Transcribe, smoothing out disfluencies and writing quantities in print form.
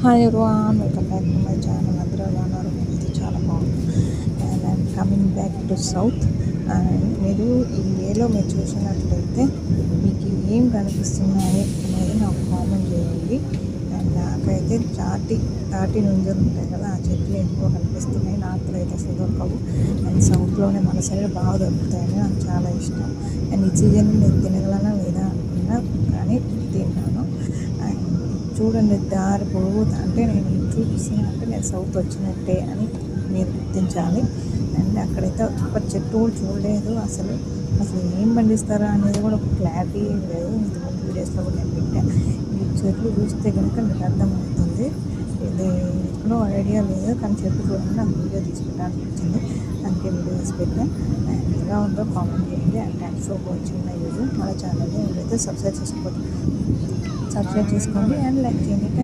Hi everyone, welcome back to my channel. అందరూ ఎలా ఉన్నారు? నేనైతే చాలా బాగున్నాను. And I'm coming back to south. And మీరు ఈ వేలో మీరు చూసినట్లయితే మీకు ఏం కనిపిస్తున్నాయి అనేది నాకు కామెంట్ చేయండి. అండ్ నాకైతే తాటి నుంజలు ఉంటాయి కదా, ఆ చెట్లు ఎక్కువ కనిపిస్తున్నాయి. నార్త్లో అయితే అసలు దొరకవు, అండ్ సౌత్లోనే మన సైడ్ బాగా దొరుకుతాయని నాకు చాలా ఇష్టం. అండ్ ఈ సీజన్ నేను తినగలనా లేదా అనుకున్నా, కానీ తిన్నాను. అండ్ చూడండి, దారి పొడుగుతా అంటే నేను చూపిస్తున్నా అంటే నేను సౌత్ వచ్చినట్టే అని మీరు గుర్తించాలి. అండ్ అక్కడైతే ఒక చెట్టు కూడా చూడలేదు. అసలు ఏం పండిస్తారా అనేది కూడా ఒక క్లారిటీ లేదు. ఇంతకుముందు వీడియోస్లో కూడా నేను పెట్టాను. ఈ చెట్లు చూస్తే కనుక మీకు అర్థమవుతుంది. ఇది ఎప్పుడో ఐడియా లేదు, కానీ చెట్టు చూడండి నాకు వీడియో తీసుకుంటాను అనిపించింది, అందుకే వీడియో తీసి పెట్టాను. అండ్ ఎలా ఉందో కామెంట్ చేయండి. And thanks for watching my video. మన ఛానల్ని ఎవరైతే సబ్స్క్రైబ్ చేసుకోండి అండ్ లైక్ చేయండి.